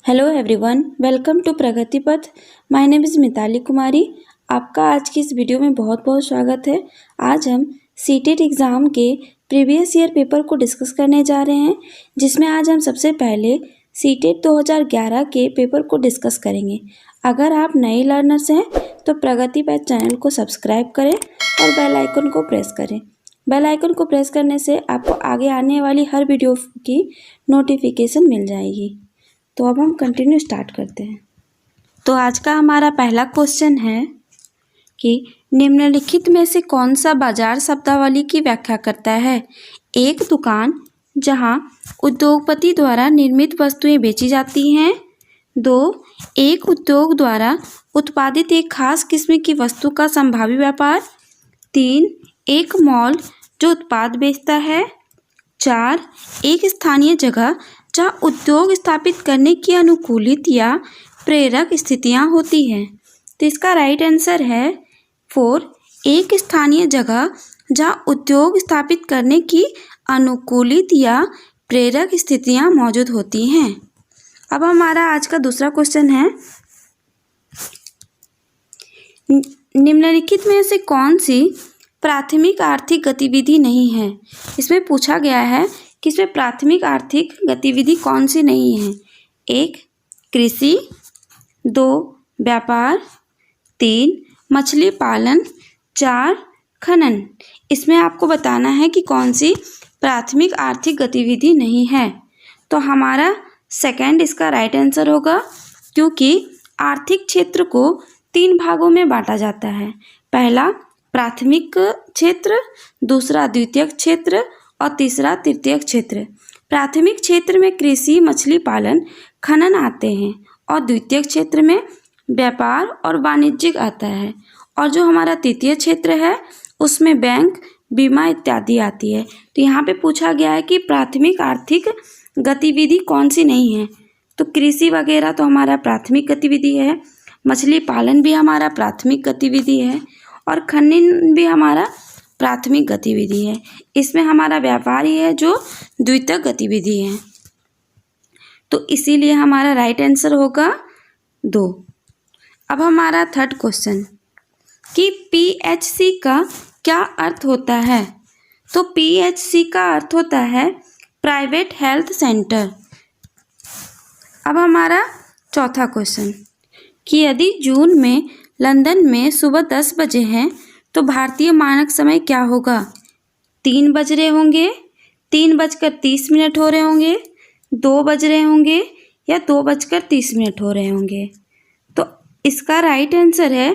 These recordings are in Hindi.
हेलो एवरीवन, वेलकम टू प्रगति पथ। माय नेम इज़ मिताली कुमारी। आपका आज की इस वीडियो में बहुत बहुत स्वागत है। आज हम सीटेट एग्ज़ाम के प्रीवियस ईयर पेपर को डिस्कस करने जा रहे हैं, जिसमें आज हम सबसे पहले सीटेट 2011 के पेपर को डिस्कस करेंगे। अगर आप नए लर्नर्स हैं तो प्रगति पथ चैनल को सब्सक्राइब करें और बेल आइकन को प्रेस करें। बेल आइकन को प्रेस करने से आपको आगे आने वाली हर वीडियो की नोटिफिकेशन मिल जाएगी। तो अब हम कंटिन्यू स्टार्ट करते हैं। तो आज का हमारा पहला क्वेश्चन है कि निम्नलिखित में से कौन सा बाजार शब्दावली की व्याख्या करता है। एक दुकान जहां उद्योगपति द्वारा निर्मित वस्तुएं बेची जाती हैं। 2, एक उद्योग द्वारा उत्पादित एक खास किस्म की वस्तु का संभावी व्यापार। 3, एक मॉल जो उत्पाद बेचता है। 4, एक स्थानीय जगह जहाँ उद्योग स्थापित करने की अनुकूलित या प्रेरक स्थितियाँ होती हैं। तो इसका राइट आंसर है 4, एक स्थानीय जगह जहाँ उद्योग स्थापित करने की अनुकूलित या प्रेरक स्थितियाँ मौजूद होती हैं। अब हमारा आज का दूसरा क्वेश्चन है, निम्नलिखित में से कौन सी प्राथमिक आर्थिक गतिविधि नहीं है। इसमें पूछा गया है कि इसमें प्राथमिक आर्थिक गतिविधि कौन सी नहीं है। 1, कृषि। 2, व्यापार। 3, मछली पालन। 4, खनन। इसमें आपको बताना है कि कौन सी प्राथमिक आर्थिक गतिविधि नहीं है। तो हमारा सेकंड इसका राइट आंसर होगा, क्योंकि आर्थिक क्षेत्र को 3 भागों में बांटा जाता है। पहला प्राथमिक क्षेत्र, दूसरा द्वितीयक क्षेत्र और तीसरा तृतीयक क्षेत्र। प्राथमिक क्षेत्र में कृषि, मछली पालन, खनन आते हैं और द्वितीयक क्षेत्र में व्यापार और वाणिज्यिक आता है। और जो हमारा तृतीय क्षेत्र है उसमें बैंक, बीमा इत्यादि आती है। तो यहाँ पे पूछा गया है कि प्राथमिक आर्थिक गतिविधि कौन सी नहीं है। तो कृषि वगैरह तो हमारा प्राथमिक गतिविधि है, मछली पालन भी हमारा प्राथमिक गतिविधि है और खनन भी हमारा प्राथमिक गतिविधि है। इसमें हमारा व्यापार ही है जो द्वितीयक गतिविधि है। तो इसीलिए हमारा राइट आंसर होगा 2। अब हमारा थर्ड क्वेश्चन कि PHC का क्या अर्थ होता है। तो PHC का अर्थ होता है प्राइवेट हेल्थ सेंटर। अब हमारा चौथा क्वेश्चन कि यदि जून में लंदन में सुबह 10 बजे हैं तो भारतीय मानक समय क्या होगा। 3 बज रहे होंगे, 3:30 हो रहे होंगे, 2 बज रहे होंगे या 2:30 हो रहे होंगे। तो इसका राइट आंसर है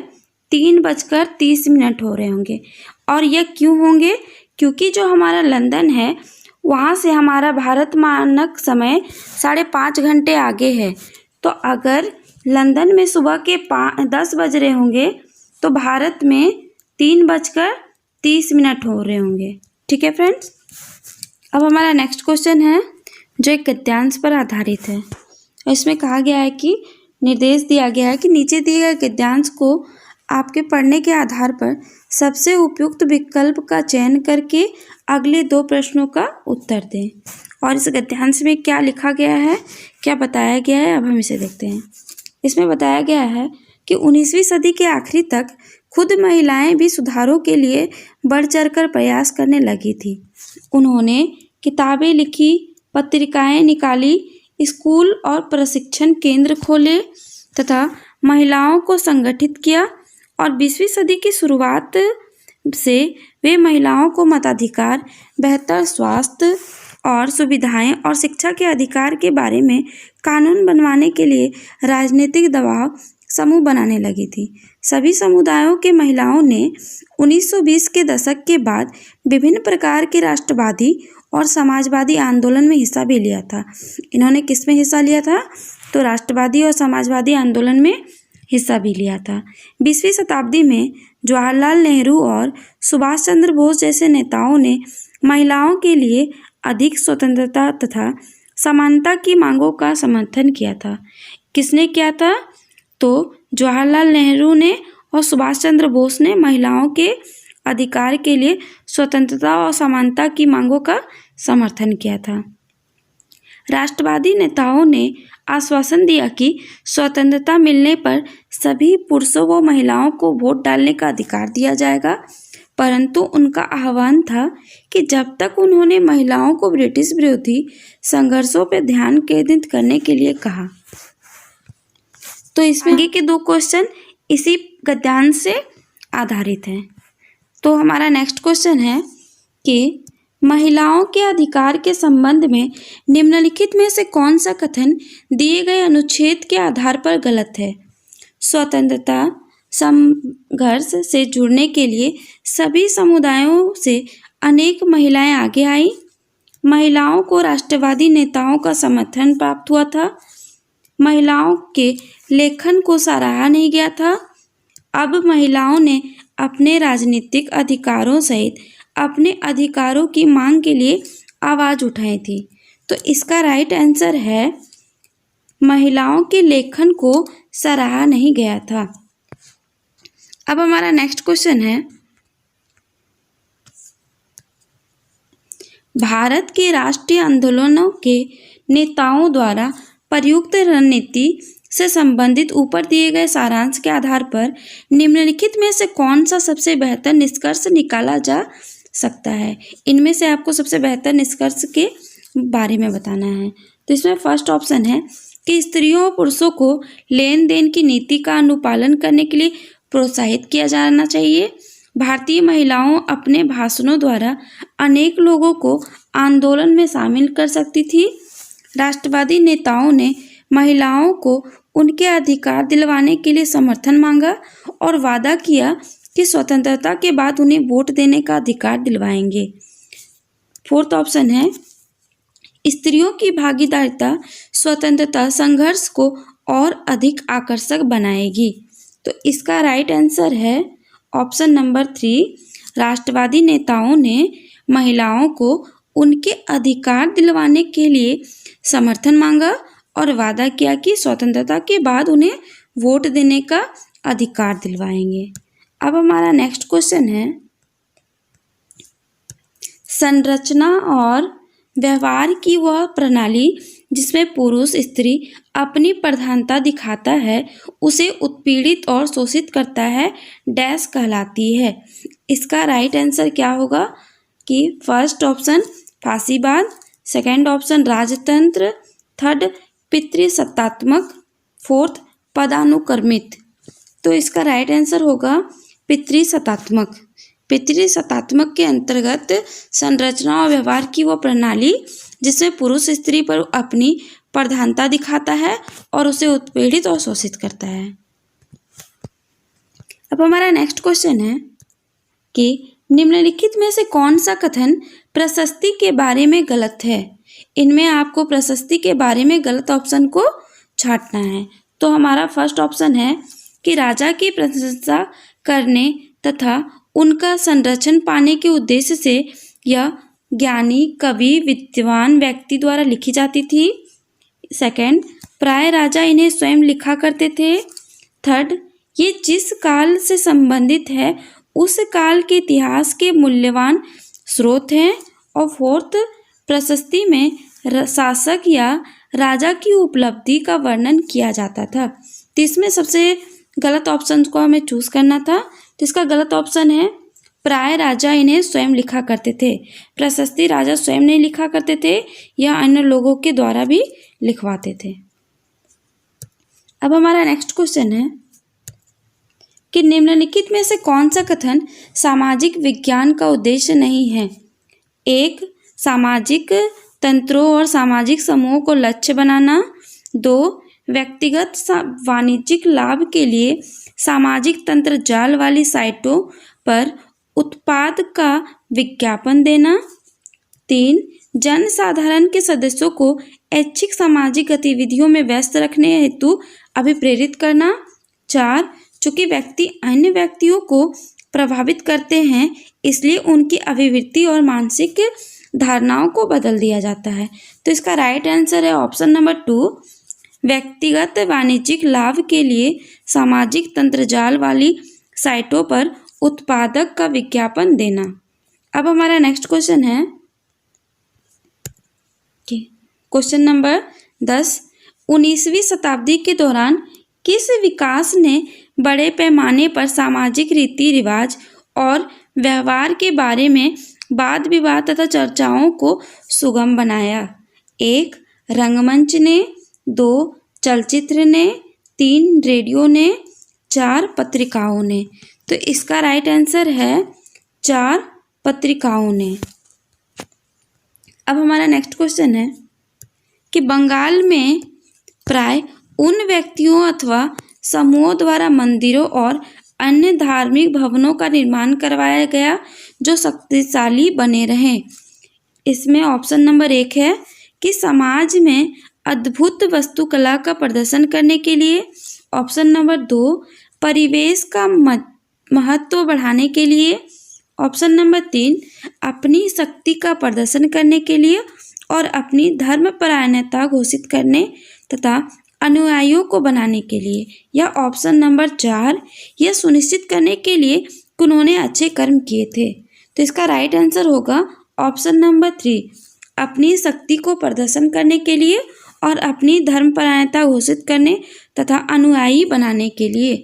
3:30 हो रहे होंगे। और यह क्यों होंगे, क्योंकि जो हमारा लंदन है वहाँ से हमारा भारत मानक समय 5.5 घंटे आगे है। तो अगर लंदन में सुबह के 10 बज रहे होंगे तो भारत में 3:30 हो रहे होंगे। ठीक है फ्रेंड्स। अब हमारा नेक्स्ट क्वेश्चन है जो एक गद्यांश पर आधारित है। इसमें कहा गया है कि निर्देश दिया गया है कि नीचे दिए गए गद्यांश को आपके पढ़ने के आधार पर सबसे उपयुक्त विकल्प का चयन करके अगले 2 प्रश्नों का उत्तर दें। और इस गद्यांश में क्या लिखा गया है, क्या बताया गया है, अब हम इसे देखते हैं। इसमें बताया गया है कि 19वीं सदी के आखिरी तक खुद महिलाएं भी सुधारों के लिए बढ़ चढ़कर प्रयास करने लगी थी। उन्होंने किताबें लिखी, पत्रिकाएं निकाली, स्कूल और प्रशिक्षण केंद्र खोले तथा महिलाओं को संगठित किया। और 20वीं सदी की शुरुआत से वे महिलाओं को मताधिकार, बेहतर स्वास्थ्य और सुविधाएं और शिक्षा के अधिकार के बारे में कानून बनवाने के लिए राजनीतिक दबाव समूह बनाने लगी थी। सभी समुदायों के महिलाओं ने 1920 के दशक के बाद विभिन्न प्रकार के राष्ट्रवादी और समाजवादी आंदोलन में हिस्सा भी लिया था। इन्होंने किस में हिस्सा लिया था, तो राष्ट्रवादी और समाजवादी आंदोलन में हिस्सा भी लिया था। 20वीं शताब्दी में जवाहरलाल नेहरू और सुभाष चंद्र बोस जैसे नेताओं ने महिलाओं के लिए अधिक स्वतंत्रता तथा समानता की मांगों का समर्थन किया था। किसने किया था, तो जवाहरलाल नेहरू ने और सुभाष चंद्र बोस ने महिलाओं के अधिकार के लिए स्वतंत्रता और समानता की मांगों का समर्थन किया था। राष्ट्रवादी नेताओं ने आश्वासन दिया कि स्वतंत्रता मिलने पर सभी पुरुषों व महिलाओं को वोट डालने का अधिकार दिया जाएगा, परंतु उनका आह्वान था कि जब तक उन्होंने महिलाओं को ब्रिटिश विरोधी संघर्षों पर ध्यान केंद्रित करने के लिए कहा। तो इसमें आगे के 2 क्वेश्चन इसी गद्यांश से आधारित हैं। तो हमारा नेक्स्ट क्वेश्चन है कि महिलाओं के अधिकार के संबंध में निम्नलिखित में से कौन सा कथन दिए गए अनुच्छेद के आधार पर गलत है? स्वतंत्रता संघर्ष से जुड़ने के लिए सभी समुदायों से अनेक महिलाएं आगे आई। महिलाओं को राष्ट्रवादी नेताओं का समर्थन प्राप्त हुआ था। महिलाओं के लेखन को सराहा नहीं गया था। अब महिलाओं ने अपने राजनीतिक अधिकारों सहित अपने अधिकारों की मांग के लिए आवाज़ उठाई थी। तो इसका राइट आंसर है महिलाओं के लेखन को सराहा नहीं गया था। अब हमारा नेक्स्ट क्वेश्चन है, भारत के राष्ट्रीय आंदोलनों के नेताओं द्वारा प्रयुक्त रणनीति से संबंधित ऊपर दिए गए सारांश के आधार पर निम्नलिखित में से कौन सा सबसे बेहतर निष्कर्ष निकाला जा सकता है? इनमें से आपको सबसे बेहतर निष्कर्ष के बारे में बताना है। तो इसमें फर्स्ट ऑप्शन है कि स्त्रियों और पुरुषों को लेन देन की नीति का अनुपालन करने के लिए प्रोत्साहित किया जाना चाहिए। भारतीय महिलाओं अपने भाषणों द्वारा अनेक लोगों को आंदोलन में शामिल कर सकती थी। राष्ट्रवादी नेताओं ने महिलाओं को उनके अधिकार दिलवाने के लिए समर्थन मांगा और वादा किया कि स्वतंत्रता के बाद उन्हें वोट देने का अधिकार दिलवाएंगे। फोर्थ ऑप्शन है, स्त्रियों की भागीदारिता स्वतंत्रता संघर्ष को और अधिक आकर्षक बनाएगी। तो इसका राइट आंसर है ऑप्शन नंबर 3। राष्ट्रवादी नेताओं ने महिलाओं को उनके अधिकार दिलवाने के लिए समर्थन मांगा और वादा किया कि स्वतंत्रता के बाद उन्हें वोट देने का अधिकार दिलवाएंगे। अब हमारा नेक्स्ट क्वेश्चन है, संरचना और व्यवहार की वह प्रणाली जिसमें पुरुष स्त्री अपनी प्रधानता दिखाता है उसे उत्पीड़ित और शोषित करता है, डैश कहलाती है। इसका राइट आंसर क्या होगा कि फर्स्ट ऑप्शन फांसीवाद, सेकंड ऑप्शन राजतंत्र, थर्ड पितृसत्तात्मक, फोर्थ पदानुक्रमित। तो इसका राइट आंसर होगा पितृसत्तात्मक। पितृसत्तात्मक के अंतर्गत संरचना और व्यवहार की वो प्रणाली जिसमें पुरुष स्त्री पर अपनी प्रधानता दिखाता है और उसे उत्पीड़ित और शोषित करता है। अब हमारा नेक्स्ट क्वेश्चन है कि निम्नलिखित में से कौन सा कथन प्रशस्ति के बारे में गलत है? इनमें आपको प्रशस्ति के बारे में गलत ऑप्शन को छांटना है। तो हमारा फर्स्ट ऑप्शन है कि राजा की प्रशंसा करने तथा उनका संरक्षण पाने के उद्देश्य से यह ज्ञानी कवि विद्वान व्यक्ति द्वारा लिखी जाती थी। सेकंड, प्राय राजा इन्हें स्वयं लिखा करते थे। थर्ड, ये जिस काल से संबंधित है उस काल के इतिहास के मूल्यवान स्रोत हैं। और फोर्थ, प्रशस्ति में शासक या राजा की उपलब्धि का वर्णन किया जाता था। तो इसमें सबसे गलत ऑप्शन को हमें चूज करना था। तो इसका गलत ऑप्शन है प्राय राजा इन्हें स्वयं लिखा करते थे। प्रशस्ति राजा स्वयं नहीं लिखा करते थे या अन्य लोगों के द्वारा भी लिखवाते थे। अब हमारा नेक्स्ट क्वेश्चन है कि निम्नलिखित में से कौन सा कथन सामाजिक विज्ञान का उद्देश्य नहीं है? 1, सामाजिक तंत्रों और सामाजिक समूहों को लक्ष्य बनाना। 2, व्यक्तिगत वाणिज्यिक लाभ के लिए सामाजिक तंत्र जाल वाली साइटों पर उत्पाद का विज्ञापन देना। 3, जन साधारण के सदस्यों को ऐच्छिक सामाजिक गतिविधियों में व्यस्त रखने हेतु अभिप्रेरित करना। 4, चूंकि व्यक्ति अन्य व्यक्तियों को प्रभावित करते हैं इसलिए उनकी अभिवृत्ति और मानसिक धारणाओं को बदल दिया जाता है। तो इसका राइट आंसर है ऑप्शन नंबर 2, व्यक्तिगत वाणिज्यिक लाभ के लिए सामाजिक तंत्रजाल वाली साइटों पर उत्पादक का विज्ञापन देना। अब हमारा नेक्स्ट क्वेश्चन है क्वेश्चन नंबर 10, 19वीं शताब्दी के दौरान किस विकास ने बड़े पैमाने पर सामाजिक रीति रिवाज और व्यवहार के बारे में वाद विवाद तथा चर्चाओं को सुगम बनाया? 1. रंगमंच ने, 2. चलचित्र ने, 3. रेडियो ने, 4. पत्रिकाओं ने। तो इसका राइट आंसर है 4. पत्रिकाओं ने। अब हमारा नेक्स्ट क्वेश्चन है कि बंगाल में प्राय उन व्यक्तियों अथवा समूहों द्वारा मंदिरों और अन्य धार्मिक भवनों का निर्माण करवाया गया जो शक्तिशाली बने रहें। इसमें ऑप्शन नंबर 1 है कि समाज में अद्भुत वास्तुकला का प्रदर्शन करने के लिए। ऑप्शन नंबर 2, परिवेश का महत्व बढ़ाने के लिए। ऑप्शन नंबर 3, अपनी शक्ति का प्रदर्शन करने के लिए और अपनी धर्मपरायणता घोषित करने तथा अनुयायियों को बनाने के लिए। या ऑप्शन नंबर 4, यह सुनिश्चित करने के लिए कि उन्होंने अच्छे कर्म किए थे। तो इसका राइट आंसर होगा ऑप्शन नंबर 3, अपनी शक्ति को प्रदर्शन करने के लिए और अपनी धर्मपरायणता घोषित करने तथा अनुयायी बनाने के लिए।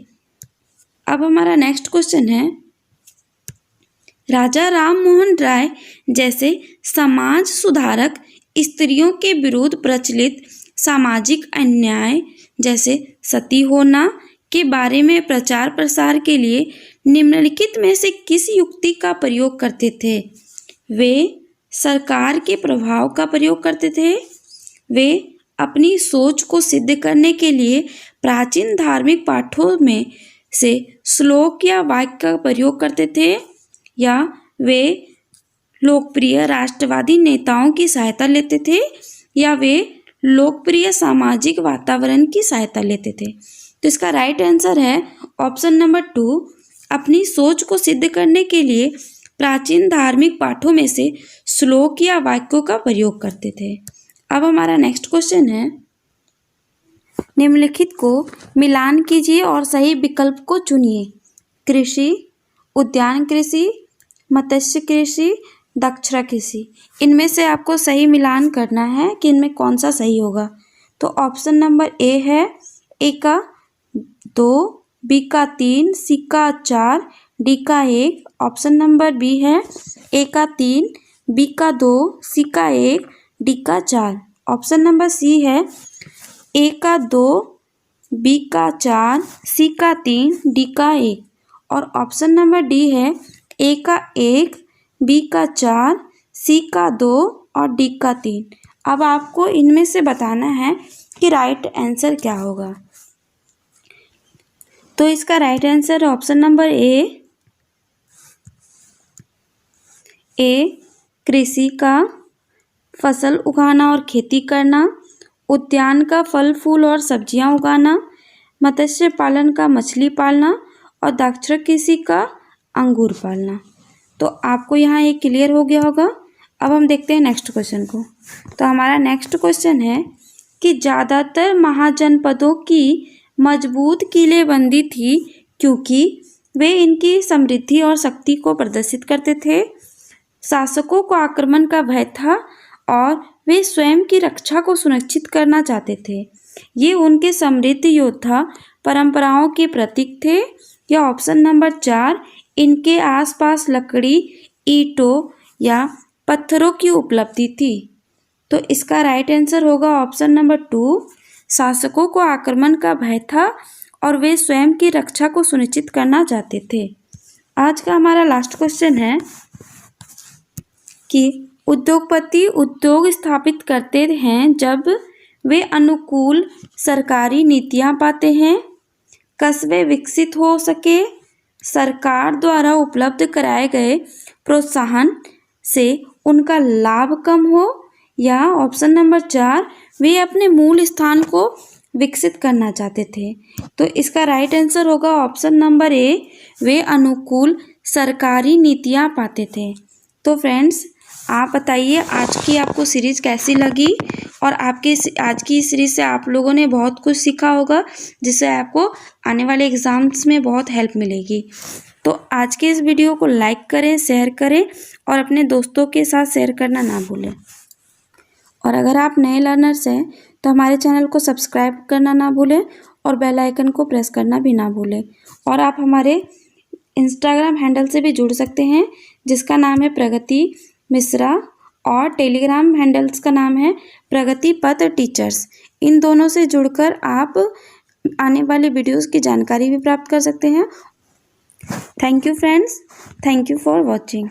अब हमारा नेक्स्ट क्वेश्चन है, राजा राम मोहन राय जैसे समाज सुधारक स्त्रियों के विरुद्ध प्रचलित सामाजिक अन्याय जैसे सती होना के बारे में प्रचार प्रसार के लिए निम्नलिखित में से किस युक्ति का प्रयोग करते थे? वे सरकार के प्रभाव का प्रयोग करते थे, वे अपनी सोच को सिद्ध करने के लिए प्राचीन धार्मिक पाठों में से श्लोक या वाक्य का प्रयोग करते थे, या वे लोकप्रिय राष्ट्रवादी नेताओं की सहायता लेते थे, या वे लोकप्रिय सामाजिक वातावरण की सहायता लेते थे। तो इसका राइट आंसर है ऑप्शन नंबर 2, अपनी सोच को सिद्ध करने के लिए प्राचीन धार्मिक पाठों में से श्लोक या वाक्यों का प्रयोग करते थे। अब हमारा नेक्स्ट क्वेश्चन है, निम्नलिखित को मिलान कीजिए और सही विकल्प को चुनिए। कृषि, उद्यान कृषि, मत्स्य कृषि, दक्षता कृषि। इनमें से आपको सही मिलान करना है कि इनमें कौन सा सही होगा। तो ऑप्शन नंबर ए है ए का 2, बी का 3, सी का 4, डी का 1। ऑप्शन नंबर बी है ए का 3, बी का 2, सी का 1, डी का 4। ऑप्शन नंबर सी है ए का 2, बी का 4, सी का 3, डी का 1। और ऑप्शन नंबर डी है ए का 1, बी का 4, सी का 2 और डी का 3। अब आपको इनमें से बताना है कि राइट आंसर क्या होगा। तो इसका right answer option number A कृषि का फसल उगाना और खेती करना, उद्यान का फल फूल और सब्जियां उगाना, मत्स्य पालन का मछली पालना और दक्षता कृषि का अंगूर पालना। तो आपको यहाँ ये क्लियर हो गया होगा। अब हम देखते हैं नेक्स्ट क्वेश्चन को। तो हमारा नेक्स्ट क्वेश्चन है कि ज़्यादातर महाजनपदों की मजबूत किलेबंदी थी क्योंकि वे इनकी समृद्धि और शक्ति को प्रदर्शित करते थे, शासकों को आक्रमण का भय था और वे स्वयं की रक्षा को सुनिश्चित करना चाहते थे। ये उनके समृद्ध योद्धा परंपराओं के प्रतीक थे। या ऑप्शन नंबर 4, इनके आसपास लकड़ी, ईंटों या पत्थरों की उपलब्धि थी। तो इसका राइट आंसर होगा ऑप्शन नंबर 2, शासकों को आक्रमण का भय था और वे स्वयं की रक्षा को सुनिश्चित करना चाहते थे। आज का हमारा लास्ट क्वेश्चन है कि उद्योगपति उद्योग स्थापित करते हैं जब वे अनुकूल सरकारी नीतियां पाते हैं, कस्बे विकसित हो सके, सरकार द्वारा उपलब्ध कराए गए प्रोत्साहन से उनका लाभ कम हो, या ऑप्शन नंबर 4, वे अपने मूल स्थान को विकसित करना चाहते थे। तो इसका राइट आंसर होगा ऑप्शन नंबर ए, वे अनुकूल सरकारी नीतियां पाते थे। तो फ्रेंड्स, आप बताइए आज की आपको सीरीज़ कैसी लगी, और आपके आज की सीरीज़ से आप लोगों ने बहुत कुछ सीखा होगा जिससे आपको आने वाले एग्ज़ाम्स में बहुत हेल्प मिलेगी। तो आज के इस वीडियो को लाइक करें, शेयर करें और अपने दोस्तों के साथ शेयर करना ना भूलें। और अगर आप नए लर्नर्स हैं तो हमारे चैनल को सब्सक्राइब करना ना भूलें और बेल आइकन को प्रेस करना भी ना भूलें। और आप हमारे इंस्टाग्राम हैंडल से भी जुड़ सकते हैं जिसका नाम है प्रगति मिश्रा, और टेलीग्राम हैंडल्स का नाम है प्रगति पथ टीचर्स। इन दोनों से जुड़कर आप आने वाली वीडियोस की जानकारी भी प्राप्त कर सकते हैं। Thank you friends, thank you for watching.